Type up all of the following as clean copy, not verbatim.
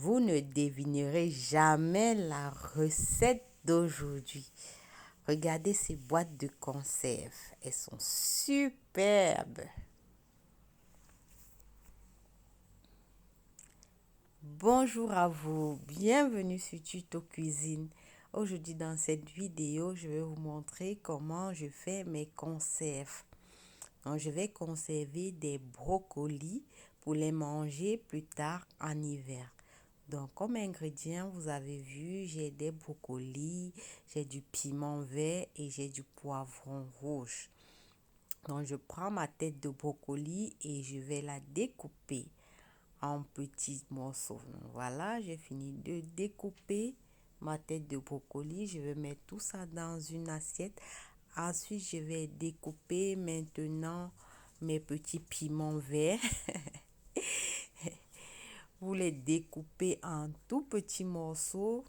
Vous ne devinerez jamais la recette d'aujourd'hui. Regardez ces boîtes de conserve. Elles sont superbes. Bonjour à vous. Bienvenue sur Tuto Cuisine. Aujourd'hui, dans cette vidéo, je vais vous montrer comment je fais mes conserves. Donc, je vais conserver des brocolis pour les manger plus tard en hiver. Donc, comme ingrédients, vous avez vu, j'ai des brocolis, j'ai du piment vert et j'ai du poivron rouge. Donc, je prends ma tête de brocoli et je vais la découper en petits morceaux. Donc, voilà, j'ai fini de découper ma tête de brocoli. Je vais mettre tout ça dans une assiette. Ensuite, je vais découper maintenant mes petits piments verts. Vous les découpez en tout petits morceaux,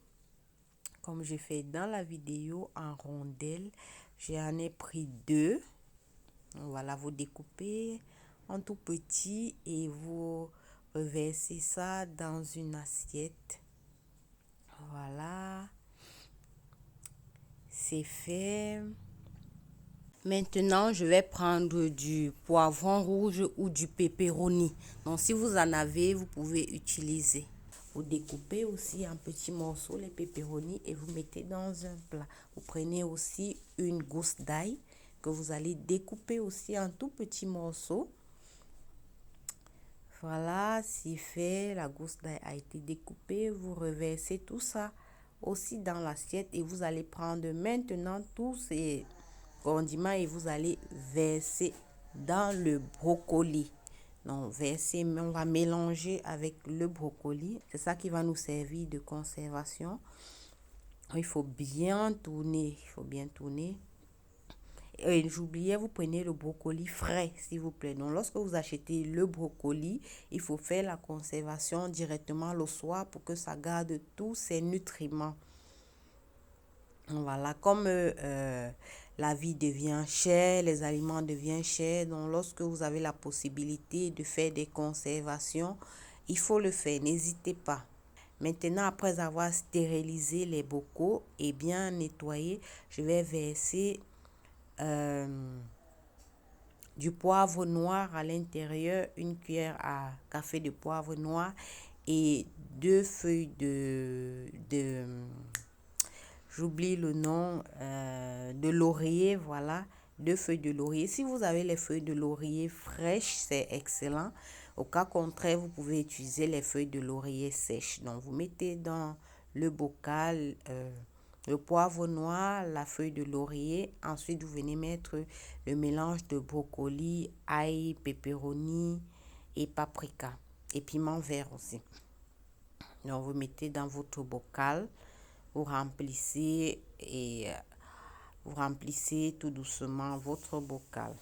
comme je fais dans la vidéo, en rondelles. J'en ai pris 2. Voilà, vous découpez en tout petit et vous reversez ça dans une assiette. Voilà, c'est fait. Maintenant, je vais prendre du poivron rouge ou du pepperoni. Donc, si vous en avez, vous pouvez utiliser. Vous découpez aussi en petits morceaux les pepperoni et vous mettez dans un plat. Vous prenez aussi une gousse d'ail que vous allez découper aussi en tout petits morceaux. Voilà, c'est fait. La gousse d'ail a été découpée. Vous reversez tout ça aussi dans l'assiette et vous allez prendre maintenant tous ces condiments et vous allez verser dans le brocoli. Donc, verser, on va mélanger avec le brocoli. C'est ça qui va nous servir de conservation. Il faut bien tourner. Il faut bien tourner. Et j'oubliais, vous prenez le brocoli frais, s'il vous plaît. Donc, lorsque vous achetez le brocoli, il faut faire la conservation directement le soir pour que ça garde tous ses nutriments. Voilà, comme la vie devient chère, les aliments deviennent chers, donc lorsque vous avez la possibilité de faire des conservations, il faut le faire, n'hésitez pas. Maintenant, après avoir stérilisé les bocaux et bien nettoyé, je vais verser du poivre noir à l'intérieur, une cuillère à café de poivre noir et 2 feuilles j'oublie le nom, de laurier, voilà, 2 feuilles de laurier. Si vous avez les feuilles de laurier fraîches, c'est excellent. Au cas contraire, vous pouvez utiliser les feuilles de laurier sèches. Donc, vous mettez dans le bocal le poivre noir, la feuille de laurier. Ensuite, vous venez mettre le mélange de brocoli, ail, pepperoni et paprika. Et piment vert aussi. Donc, vous mettez dans votre bocal. Vous remplissez et vous remplissez tout doucement votre bocal.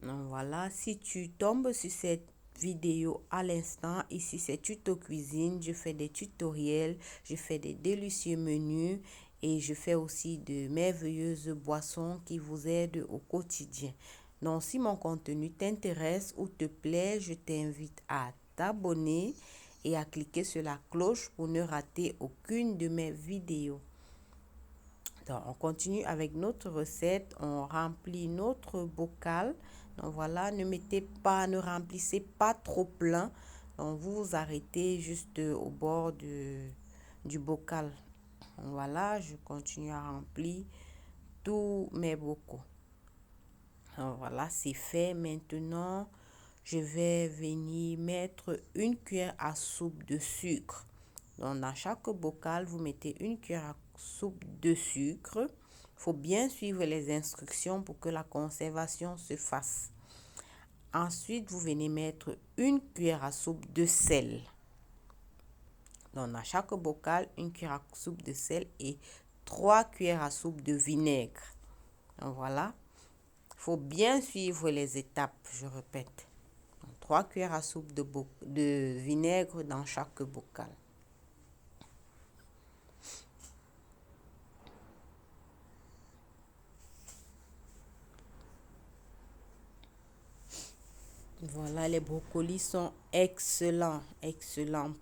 Donc voilà, si tu tombes sur cette vidéo à l'instant, ici c'est Tuto Cuisine, je fais des tutoriels, je fais des délicieux menus et je fais aussi de merveilleuses boissons qui vous aident au quotidien. Donc si mon contenu t'intéresse ou te plaît, je t'invite à t'abonner et à cliquer sur la cloche pour ne rater aucune de mes vidéos. Donc, on continue avec notre recette. On remplit notre bocal. Donc voilà, ne remplissez pas trop plein. Donc vous vous arrêtez juste au bord du bocal. Donc, voilà, je continue à remplir tous mes bocaux. Donc, voilà, c'est fait. Maintenant, je vais venir mettre une cuillère à soupe de sucre. Donc, dans chaque bocal, vous mettez une cuillère à soupe de sucre. Il faut bien suivre les instructions pour que la conservation se fasse. Ensuite, vous venez mettre une cuillère à soupe de sel. Donc, dans chaque bocal, une cuillère à soupe de sel et 3 cuillères à soupe de vinaigre. Donc, voilà. Il faut bien suivre les étapes, je répète. 3 cuillères à soupe de vinaigre dans chaque bocal. Voilà, les brocolis sont excellents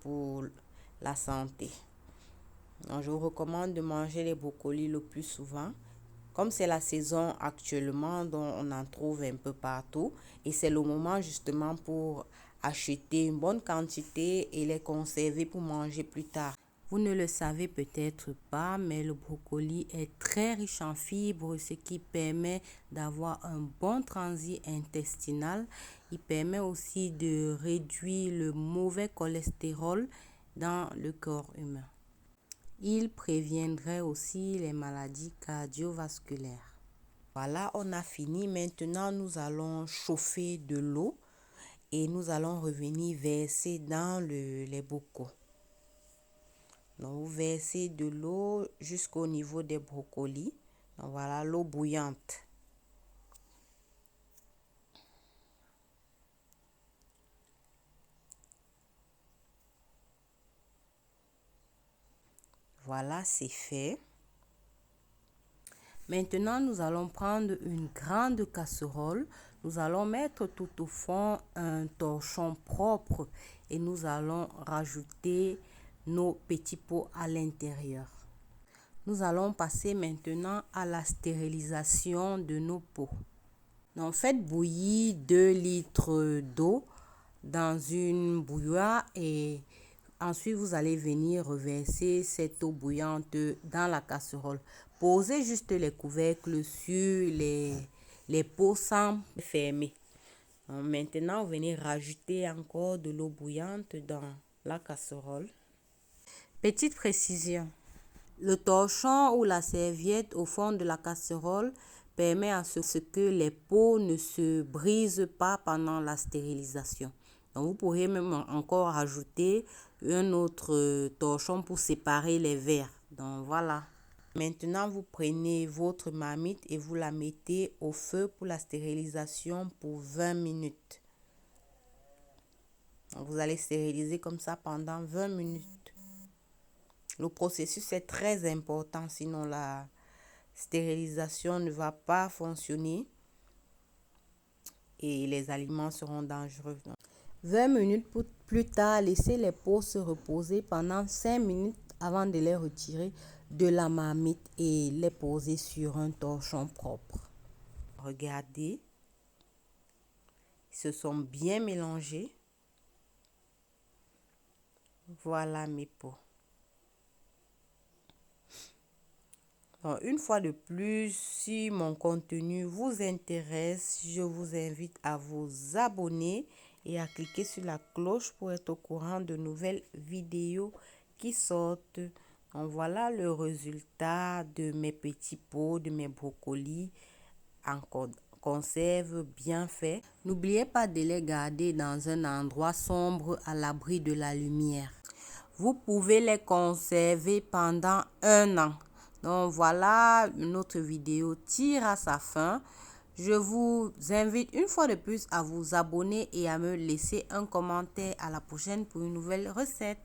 pour la santé. Donc, je vous recommande de manger les brocolis le plus souvent. Comme c'est la saison actuellement, donc on en trouve un peu partout. Et c'est le moment justement pour acheter une bonne quantité et les conserver pour manger plus tard. Vous ne le savez peut-être pas, mais le brocoli est très riche en fibres, ce qui permet d'avoir un bon transit intestinal. Il permet aussi de réduire le mauvais cholestérol dans le corps humain. Il préviendrait aussi les maladies cardiovasculaires. Voilà, on a fini. Maintenant, nous allons chauffer de l'eau et nous allons revenir verser dans les bocaux. Donc, vous versez de l'eau jusqu'au niveau des brocolis. Donc, voilà l'eau bouillante. Voilà, c'est fait. Maintenant, nous allons prendre une grande casserole. Nous allons mettre tout au fond un torchon propre et nous allons rajouter nos petits pots à l'intérieur. Nous allons passer maintenant à la stérilisation de nos pots. Donc, faites bouillir 2 litres d'eau dans une bouilloire et ensuite vous allez venir reverser cette eau bouillante dans la casserole. Posez juste les couvercles sur les pots sans fermer. Donc, maintenant, vous venez rajouter encore de l'eau bouillante dans la casserole. Petite précision. Le torchon ou la serviette au fond de la casserole permet à ce que les pots ne se brisent pas pendant la stérilisation. Donc, vous pourrez même encore ajouter un autre torchon pour séparer les verres. Donc, voilà. Maintenant, vous prenez votre marmite et vous la mettez au feu pour la stérilisation pour 20 minutes. Donc, vous allez stériliser comme ça pendant 20 minutes. Le processus est très important, sinon la stérilisation ne va pas fonctionner et les aliments seront dangereux. 20 minutes plus tard, laissez les pots se reposer pendant 5 minutes avant de les retirer de la marmite et les poser sur un torchon propre. Regardez, ils se sont bien mélangés. Voilà mes pots. Donc, une fois de plus, si mon contenu vous intéresse, je vous invite à vous abonner et à cliquer sur la cloche pour être au courant de nouvelles vidéos qui sortent. Donc, voilà le résultat de mes petits pots, de mes brocolis en conserve bien fait. N'oubliez pas de les garder dans un endroit sombre à l'abri de la lumière. Vous pouvez les conserver pendant 1 an. Donc voilà, notre vidéo tire à sa fin. Je vous invite une fois de plus à vous abonner et à me laisser un commentaire. À la prochaine pour une nouvelle recette.